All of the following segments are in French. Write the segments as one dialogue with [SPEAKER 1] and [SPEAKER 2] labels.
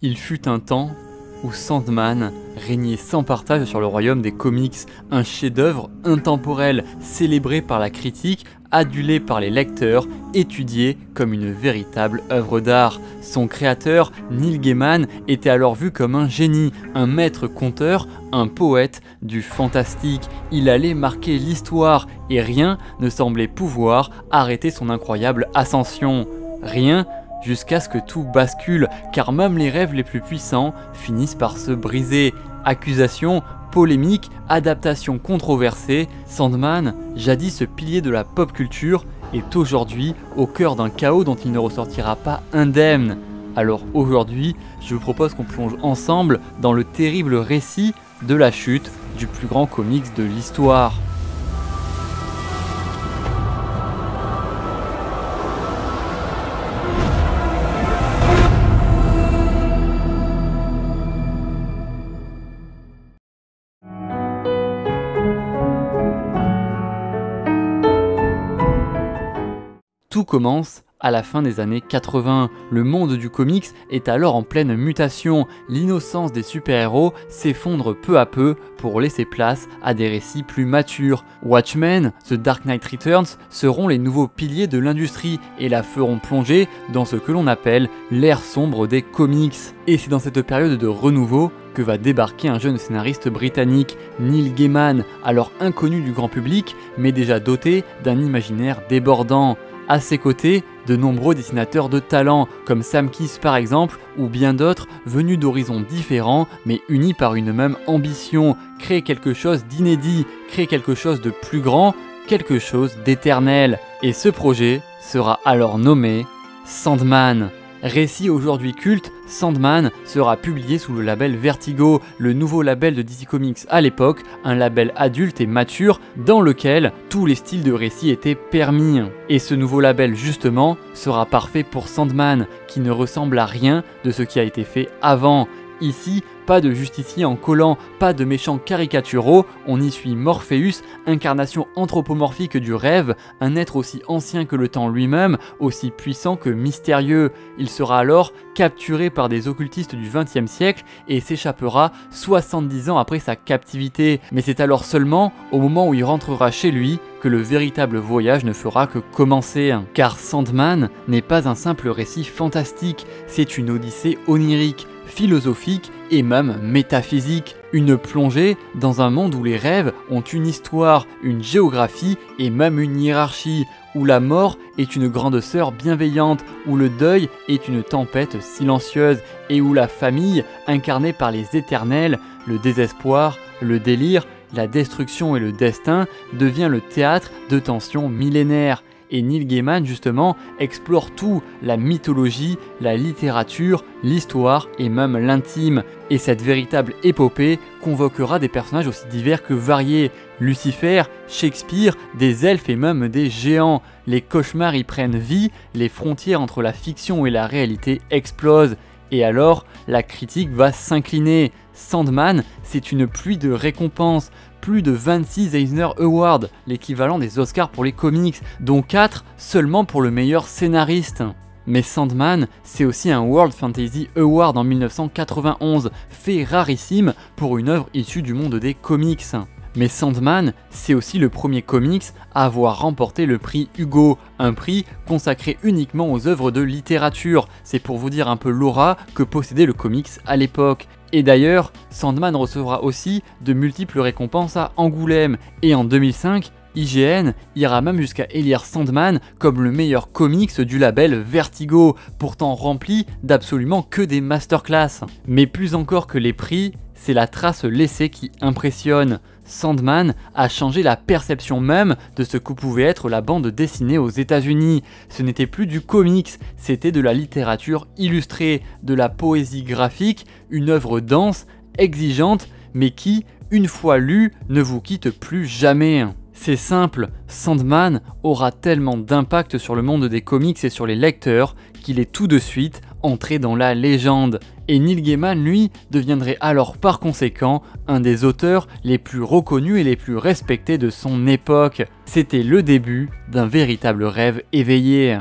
[SPEAKER 1] Il fut un temps où Sandman régnait sans partage sur le royaume des comics, un chef-d'œuvre intemporel, célébré par la critique, adulé par les lecteurs, étudié comme une véritable œuvre d'art. Son créateur, Neil Gaiman, était alors vu comme un génie, un maître conteur, un poète du fantastique. Il allait marquer l'histoire et rien ne semblait pouvoir arrêter son incroyable ascension. Rien, jusqu'à ce que tout bascule, car même les rêves les plus puissants finissent par se briser. Accusations, polémiques, adaptations controversées, Sandman, jadis pilier de la pop culture, est aujourd'hui au cœur d'un chaos dont il ne ressortira pas indemne. Alors aujourd'hui, je vous propose qu'on plonge ensemble dans le terrible récit de la chute du plus grand comics de l'histoire. Tout commence à la fin des années 80. Le monde du comics est alors en pleine mutation. L'innocence des super-héros s'effondre peu à peu pour laisser place à des récits plus matures. Watchmen, The Dark Knight Returns seront les nouveaux piliers de l'industrie et la feront plonger dans ce que l'on appelle l'ère sombre des comics. Et c'est dans cette période de renouveau que va débarquer un jeune scénariste britannique, Neil Gaiman, alors inconnu du grand public, mais déjà doté d'un imaginaire débordant. À ses côtés, de nombreux dessinateurs de talent, comme Sam Kiss par exemple, ou bien d'autres venus d'horizons différents, mais unis par une même ambition, créer quelque chose d'inédit, créer quelque chose de plus grand, quelque chose d'éternel. Et ce projet sera alors nommé Sandman. Récit aujourd'hui culte, Sandman sera publié sous le label Vertigo, le nouveau label de DC Comics à l'époque, un label adulte et mature dans lequel tous les styles de récit étaient permis. Et ce nouveau label justement sera parfait pour Sandman, qui ne ressemble à rien de ce qui a été fait avant. Ici, pas de justicier en collant, pas de méchants caricaturaux, on y suit Morpheus, incarnation anthropomorphique du rêve, un être aussi ancien que le temps lui-même, aussi puissant que mystérieux. Il sera alors capturé par des occultistes du XXe siècle et s'échappera 70 ans après sa captivité. Mais c'est alors seulement, au moment où il rentrera chez lui, que le véritable voyage ne fera que commencer. Car Sandman n'est pas un simple récit fantastique, c'est une odyssée onirique, philosophique et même métaphysique. Une plongée dans un monde où les rêves ont une histoire, une géographie et même une hiérarchie, où la mort est une grande sœur bienveillante, où le deuil est une tempête silencieuse et où la famille, incarnée par les éternels, le désespoir, le délire, la destruction et le destin, devient le théâtre de tensions millénaires. Et Neil Gaiman justement explore tout, la mythologie, la littérature, l'histoire et même l'intime. Et cette véritable épopée convoquera des personnages aussi divers que variés. Lucifer, Shakespeare, des elfes et même des géants. Les cauchemars y prennent vie, les frontières entre la fiction et la réalité explosent. Et alors, la critique va s'incliner. Sandman, c'est une pluie de récompenses. Plus de 26 Eisner Awards, l'équivalent des Oscars pour les comics, dont 4 seulement pour le meilleur scénariste. Mais Sandman, c'est aussi un World Fantasy Award en 1991, fait rarissime pour une œuvre issue du monde des comics. Mais Sandman, c'est aussi le premier comics à avoir remporté le prix Hugo, un prix consacré uniquement aux œuvres de littérature. C'est pour vous dire un peu l'aura que possédait le comics à l'époque. Et d'ailleurs, Sandman recevra aussi de multiples récompenses à Angoulême. Et en 2005, IGN ira même jusqu'à élire Sandman comme le meilleur comics du label Vertigo, pourtant rempli d'absolument que des masterclass. Mais plus encore que les prix, c'est la trace laissée qui impressionne. Sandman a changé la perception même de ce que pouvait être la bande dessinée aux États-Unis. Ce n'était plus du comics, c'était de la littérature illustrée, de la poésie graphique, une œuvre dense, exigeante, mais qui, une fois lue, ne vous quitte plus jamais. C'est simple, Sandman aura tellement d'impact sur le monde des comics et sur les lecteurs qu'il est tout de suite entré dans la légende. Et Neil Gaiman, lui, deviendrait alors par conséquent un des auteurs les plus reconnus et les plus respectés de son époque. C'était le début d'un véritable rêve éveillé.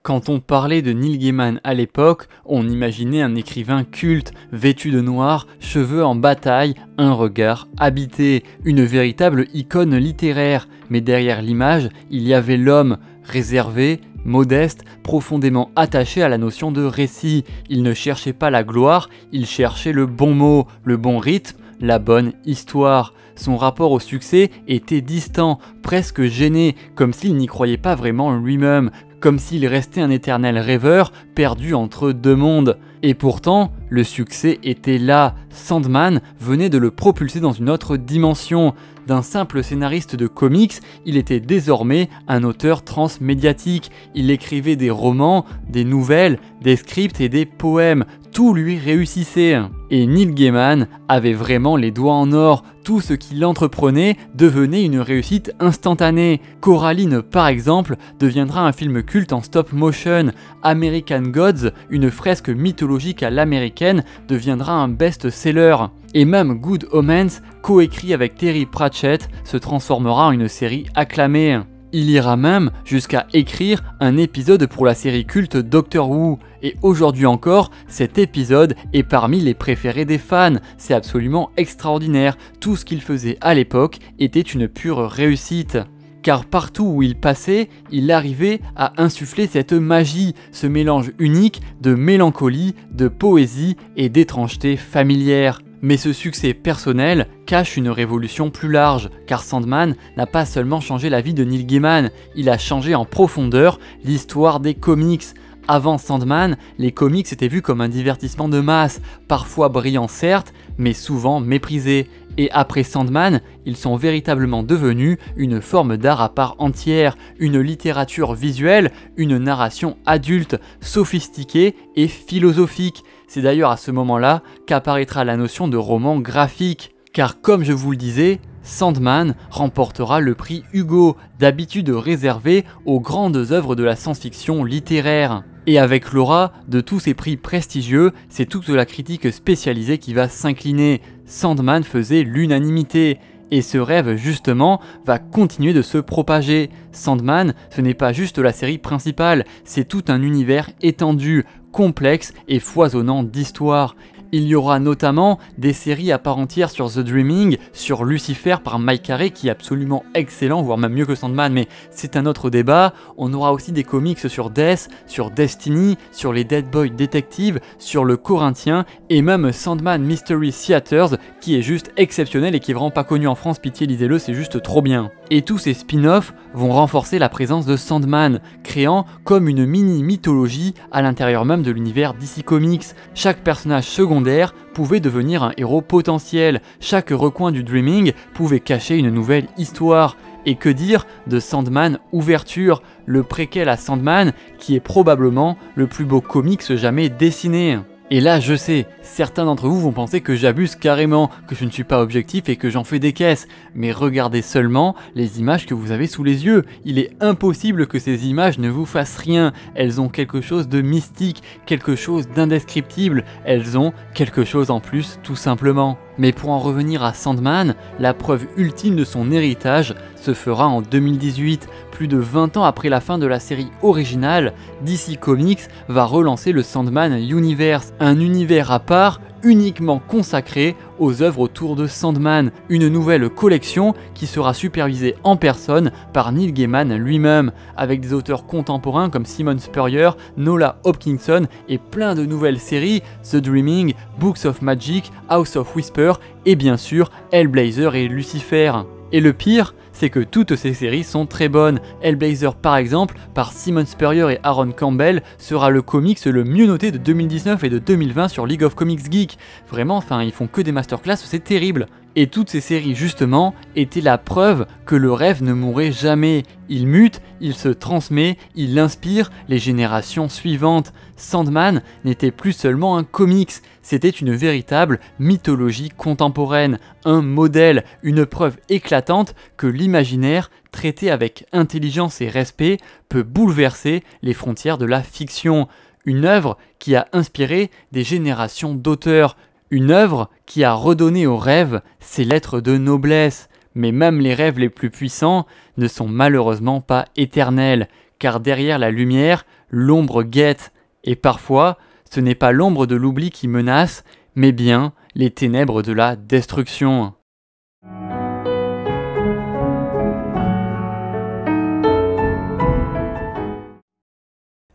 [SPEAKER 1] Quand on parlait de Neil Gaiman à l'époque, on imaginait un écrivain culte, vêtu de noir, cheveux en bataille, un regard habité, une véritable icône littéraire. Mais derrière l'image, il y avait l'homme, réservé, modeste, profondément attaché à la notion de récit. Il ne cherchait pas la gloire, il cherchait le bon mot, le bon rythme, la bonne histoire. Son rapport au succès était distant, presque gêné, comme s'il n'y croyait pas vraiment lui-même, comme s'il restait un éternel rêveur perdu entre deux mondes. Et pourtant, le succès était là. Sandman venait de le propulser dans une autre dimension. D'un simple scénariste de comics, il était désormais un auteur transmédiatique. Il écrivait des romans, des nouvelles, des scripts et des poèmes. Tout lui réussissait. Et Neil Gaiman avait vraiment les doigts en or. Tout ce qu'il entreprenait devenait une réussite instantanée. Coraline, par exemple, deviendra un film culte en stop motion. American Gods, une fresque mythologique à l'américaine, deviendra un best-seller. Et même Good Omens, coécrit avec Terry Pratchett, se transformera en une série acclamée. Il ira même jusqu'à écrire un épisode pour la série culte Doctor Who. Et aujourd'hui encore, cet épisode est parmi les préférés des fans. C'est absolument extraordinaire. Tout ce qu'il faisait à l'époque était une pure réussite. Car partout où il passait, il arrivait à insuffler cette magie, ce mélange unique de mélancolie, de poésie et d'étrangeté familière. Mais ce succès personnel cache une révolution plus large, car Sandman n'a pas seulement changé la vie de Neil Gaiman, il a changé en profondeur l'histoire des comics. Avant Sandman, les comics étaient vus comme un divertissement de masse, parfois brillant certes, mais souvent méprisé. Et après Sandman, ils sont véritablement devenus une forme d'art à part entière, une littérature visuelle, une narration adulte, sophistiquée et philosophique. C'est d'ailleurs à ce moment-là qu'apparaîtra la notion de roman graphique. Car comme je vous le disais, Sandman remportera le prix Hugo, d'habitude réservé aux grandes œuvres de la science-fiction littéraire. Et avec l'aura de tous ces prix prestigieux, c'est toute la critique spécialisée qui va s'incliner. Sandman faisait l'unanimité. Et ce rêve, justement, va continuer de se propager. Sandman, ce n'est pas juste la série principale, c'est tout un univers étendu, complexe et foisonnant d'histoires. Il y aura notamment des séries à part entière sur The Dreaming, sur Lucifer par Mike Carey qui est absolument excellent, voire même mieux que Sandman, mais c'est un autre débat. On aura aussi des comics sur Death, sur Destiny, sur les Dead Boy Detectives, sur le Corinthien et même Sandman Mystery Theaters qui est juste exceptionnel et qui est vraiment pas connu en France, pitié lisez-le, c'est juste trop bien. Et tous ces spin-offs vont renforcer la présence de Sandman, créant comme une mini-mythologie à l'intérieur même de l'univers DC Comics. Chaque personnage secondaire pouvait devenir un héros potentiel, chaque recoin du Dreaming pouvait cacher une nouvelle histoire. Et que dire de Sandman Ouverture, le préquel à Sandman qui est probablement le plus beau comics jamais dessiné. Et là, je sais, certains d'entre vous vont penser que j'abuse carrément, que je ne suis pas objectif et que j'en fais des caisses. Mais regardez seulement les images que vous avez sous les yeux. Il est impossible que ces images ne vous fassent rien. Elles ont quelque chose de mystique, quelque chose d'indescriptible. Elles ont quelque chose en plus, tout simplement. Mais pour en revenir à Sandman, la preuve ultime de son héritage se fera en 2018. Plus de 20 ans après la fin de la série originale, DC Comics va relancer le Sandman Universe, un univers à part uniquement consacré aux œuvres autour de Sandman, une nouvelle collection qui sera supervisée en personne par Neil Gaiman lui-même, avec des auteurs contemporains comme Simon Spurrier, Nola Hopkinson et plein de nouvelles séries, The Dreaming, Books of Magic, House of Whisper et bien sûr Hellblazer et Lucifer. Et le pire, c'est que toutes ces séries sont très bonnes. Hellblazer par exemple, par Simon Spurrier et Aaron Campbell, sera le comics le mieux noté de 2019 et de 2020 sur League of Comics Geek. Vraiment, ils font que des masterclass, c'est terrible. Et toutes ces séries justement étaient la preuve que le rêve ne mourrait jamais. Il mute, il se transmet, il inspire les générations suivantes. Sandman n'était plus seulement un comics, c'était une véritable mythologie contemporaine, un modèle, une preuve éclatante que l'imaginaire, traité avec intelligence et respect, peut bouleverser les frontières de la fiction. Une œuvre qui a inspiré des générations d'auteurs. Une œuvre qui a redonné aux rêves ses lettres de noblesse. Mais même les rêves les plus puissants ne sont malheureusement pas éternels, car derrière la lumière, l'ombre guette. Et parfois, ce n'est pas l'ombre de l'oubli qui menace, mais bien les ténèbres de la destruction.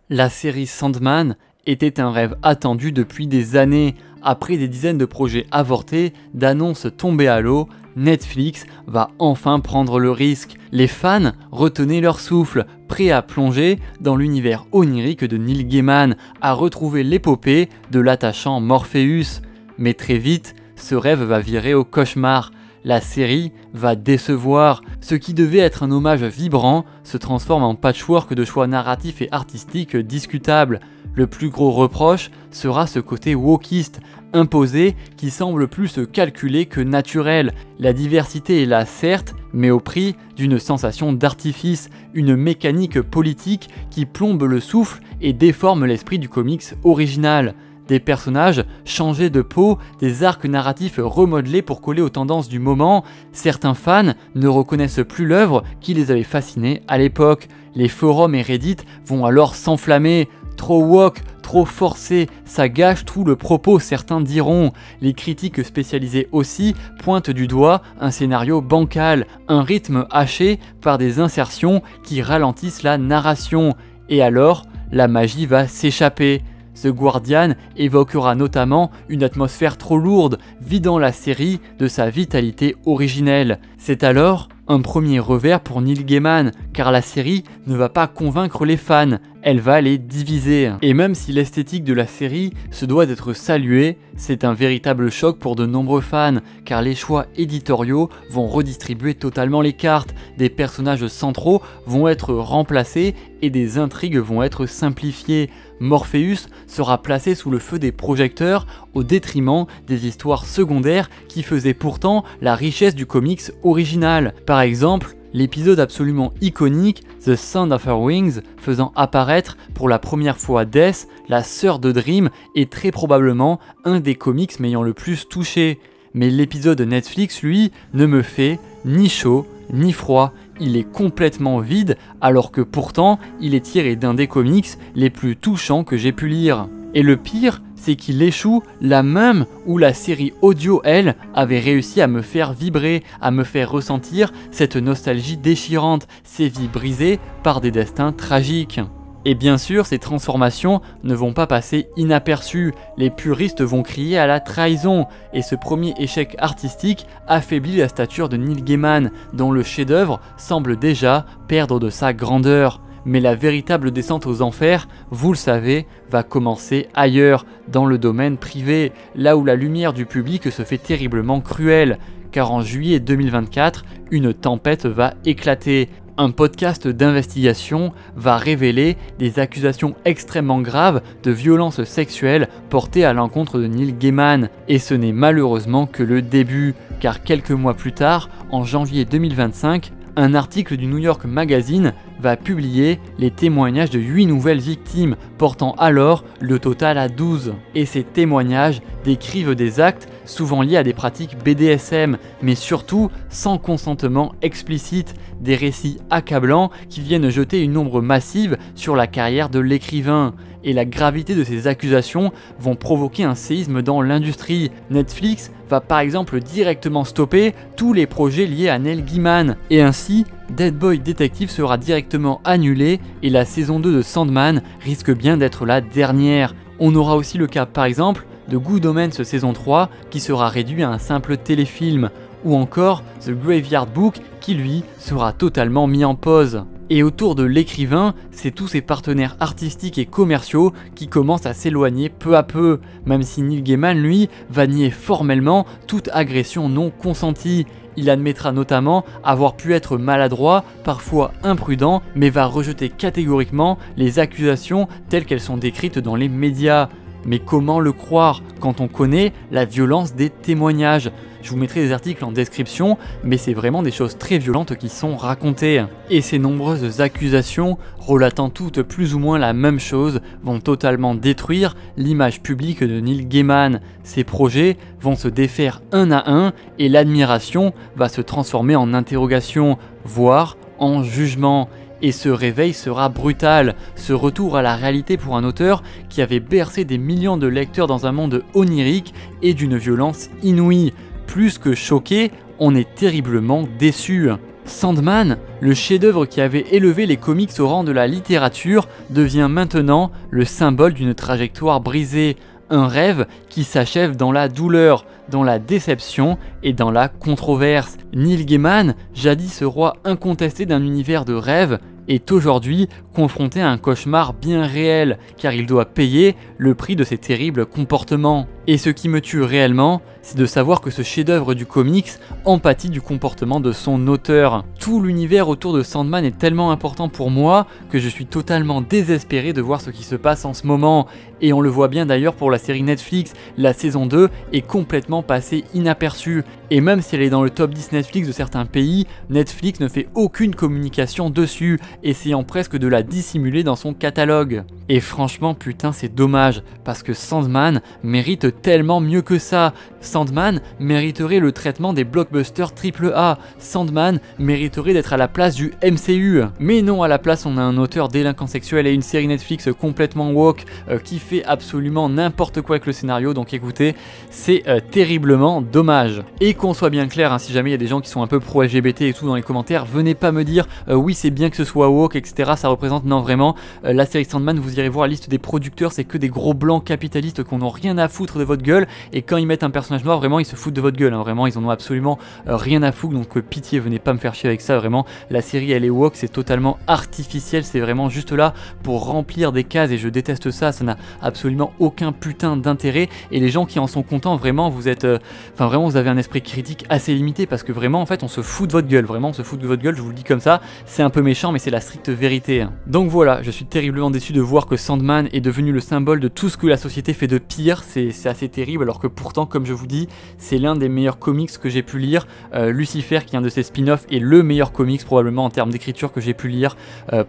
[SPEAKER 1] La série Sandman était un rêve attendu depuis des années. Après des dizaines de projets avortés, d'annonces tombées à l'eau, Netflix va enfin prendre le risque. Les fans retenaient leur souffle, prêts à plonger dans l'univers onirique de Neil Gaiman, à retrouver l'épopée de l'attachant Morpheus. Mais très vite, ce rêve va virer au cauchemar. La série va décevoir. Ce qui devait être un hommage vibrant se transforme en patchwork de choix narratifs et artistiques discutables. Le plus gros reproche sera ce côté wokiste, imposé, qui semble plus calculé que naturel. La diversité est là certes, mais au prix d'une sensation d'artifice, une mécanique politique qui plombe le souffle et déforme l'esprit du comics original. Des personnages changés de peau, des arcs narratifs remodelés pour coller aux tendances du moment. Certains fans ne reconnaissent plus l'œuvre qui les avait fascinés à l'époque. Les forums et Reddit vont alors s'enflammer. Trop woke, trop forcé, ça gâche tout le propos, certains diront. Les critiques spécialisées aussi pointent du doigt un scénario bancal, un rythme haché par des insertions qui ralentissent la narration. Et alors, la magie va s'échapper. The Guardian évoquera notamment une atmosphère trop lourde, vidant la série de sa vitalité originelle. C'est alors un premier revers pour Neil Gaiman, car la série ne va pas convaincre les fans, elle va les diviser. Et même si l'esthétique de la série se doit d'être saluée, c'est un véritable choc pour de nombreux fans, car les choix éditoriaux vont redistribuer totalement les cartes, des personnages centraux vont être remplacés et des intrigues vont être simplifiées. Morpheus sera placé sous le feu des projecteurs au détriment des histoires secondaires qui faisaient pourtant la richesse du comics original. Par exemple, l'épisode absolument iconique The Sound of Her Wings faisant apparaître pour la première fois Death, la sœur de Dream, est très probablement un des comics m'ayant le plus touché. Mais l'épisode Netflix, lui, ne me fait ni chaud ni froid. Il est complètement vide alors que pourtant il est tiré d'un des comics les plus touchants que j'ai pu lire. Et le pire, c'est qu'il échoue là même où la série audio, elle, avait réussi à me faire vibrer, à me faire ressentir cette nostalgie déchirante, ces vies brisées par des destins tragiques. Et bien sûr, ces transformations ne vont pas passer inaperçues, les puristes vont crier à la trahison, et ce premier échec artistique affaiblit la stature de Neil Gaiman, dont le chef-d'œuvre semble déjà perdre de sa grandeur. Mais la véritable descente aux enfers, vous le savez, va commencer ailleurs, dans le domaine privé, là où la lumière du public se fait terriblement cruelle, car en juillet 2024, une tempête va éclater. Un podcast d'investigation va révéler des accusations extrêmement graves de violences sexuelles portées à l'encontre de Neil Gaiman. Et ce n'est malheureusement que le début, car quelques mois plus tard, en janvier 2025, un article du New York Magazine va publier les témoignages de 8 nouvelles victimes, portant alors le total à 12. Et ces témoignages décrivent des actes souvent liés à des pratiques BDSM, mais surtout sans consentement explicite, des récits accablants qui viennent jeter une ombre massive sur la carrière de l'écrivain. Et la gravité de ces accusations vont provoquer un séisme dans l'industrie. Netflix va par exemple directement stopper tous les projets liés à Neil Gaiman. Et ainsi, Dead Boy Detective sera directement annulé et la saison 2 de Sandman risque bien d'être la dernière. On aura aussi le cas par exemple de Good Omens saison 3 qui sera réduit à un simple téléfilm, ou encore The Graveyard Book qui lui sera totalement mis en pause. Et autour de l'écrivain, c'est tous ses partenaires artistiques et commerciaux qui commencent à s'éloigner peu à peu, même si Neil Gaiman, lui, va nier formellement toute agression non consentie. Il admettra notamment avoir pu être maladroit, parfois imprudent, mais va rejeter catégoriquement les accusations telles qu'elles sont décrites dans les médias. Mais comment le croire quand on connaît la violence des témoignages ? Je vous mettrai des articles en description, mais c'est vraiment des choses très violentes qui sont racontées. Et ces nombreuses accusations, relatant toutes plus ou moins la même chose, vont totalement détruire l'image publique de Neil Gaiman. Ces projets vont se défaire un à un et l'admiration va se transformer en interrogation, voire en jugement. et ce réveil sera brutal. Ce retour à la réalité pour un auteur qui avait bercé des millions de lecteurs dans un monde onirique et d'une violence inouïe. Plus que choqué, on est terriblement déçu. Sandman, le chef-d'œuvre qui avait élevé les comics au rang de la littérature, devient maintenant le symbole d'une trajectoire brisée. Un rêve qui s'achève dans la douleur, dans la déception et dans la controverse. Neil Gaiman, jadis roi incontesté d'un univers de rêve, est aujourd'hui confronté à un cauchemar bien réel, car il doit payer le prix de ses terribles comportements. Et ce qui me tue réellement, c'est de savoir que ce chef-d'œuvre du comics empathie du comportement de son auteur. Tout l'univers autour de Sandman est tellement important pour moi que je suis totalement désespéré de voir ce qui se passe en ce moment. Et on le voit bien d'ailleurs pour la série Netflix, la saison 2 est complètement passée inaperçue. Et même si elle est dans le top 10 Netflix de certains pays, Netflix ne fait aucune communication dessus, essayant presque de la dissimuler dans son catalogue. Et franchement putain c'est dommage, parce que Sandman mérite tellement mieux que ça. Sandman mériterait le traitement des blockbusters AAA. Sandman mériterait d'être à la place du MCU. Mais non, à la place on a un auteur délinquant sexuel et une série Netflix complètement woke qui fait absolument n'importe quoi avec le scénario. Donc écoutez, c'est terriblement dommage. Et qu'on soit bien clair, hein, si jamais il y a des gens qui sont un peu pro-LGBT et tout dans les commentaires, venez pas me dire oui c'est bien que ce soit woke, etc. Ça représente, non vraiment, la série Sandman, vous irez voir la liste des producteurs, c'est que des gros blancs capitalistes qui n'ont rien à foutre de votre gueule, et quand ils mettent un personnage noir, vraiment ils se foutent de votre gueule, hein. Vraiment ils en ont absolument rien à foutre, donc pitié, venez pas me faire chier avec ça, vraiment, la série elle est woke, c'est totalement artificiel, c'est vraiment juste là pour remplir des cases, et je déteste ça, ça n'a absolument aucun putain d'intérêt, et les gens qui en sont contents, vraiment vous êtes, enfin vraiment vous avez un esprit critique assez limité, parce que vraiment en fait on se fout de votre gueule, vraiment on se fout de votre gueule, je vous le dis comme ça, c'est un peu méchant mais c'est la stricte vérité, hein. Donc voilà, je suis terriblement déçu de voir que Sandman est devenu le symbole de tout ce que la société fait de pire, c'est assez terrible, alors que pourtant comme je vous dis, c'est l'un des meilleurs comics que j'ai pu lire. Lucifer, qui est un de ses spin-offs, est le meilleur comics probablement en termes d'écriture que j'ai pu lire.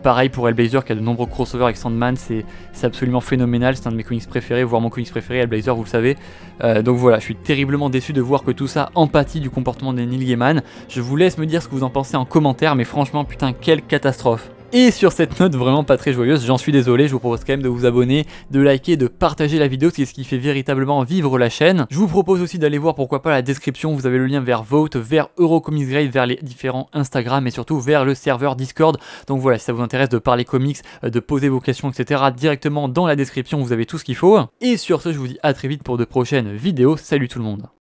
[SPEAKER 1] Pareil pour Hellblazer qui a de nombreux crossovers avec Sandman, c'est absolument phénoménal, c'est un de mes comics préférés, voire mon comics préféré, Hellblazer, vous le savez. Donc voilà, je suis terriblement déçu de voir que tout ça empathie du comportement de Neil Gaiman. Je vous laisse me dire ce que vous en pensez en commentaire, mais franchement putain quelle catastrophe. Et sur cette note vraiment pas très joyeuse, j'en suis désolé, je vous propose quand même de vous abonner, de liker, de partager la vidéo, c'est ce qui fait véritablement vivre la chaîne. Je vous propose aussi d'aller voir pourquoi pas la description, vous avez le lien vers Vote, vers Eurocomicsgrade, vers les différents Instagram et surtout vers le serveur Discord. Donc voilà, si ça vous intéresse de parler comics, de poser vos questions, etc. directement dans la description, vous avez tout ce qu'il faut. Et sur ce, je vous dis à très vite pour de prochaines vidéos. Salut tout le monde.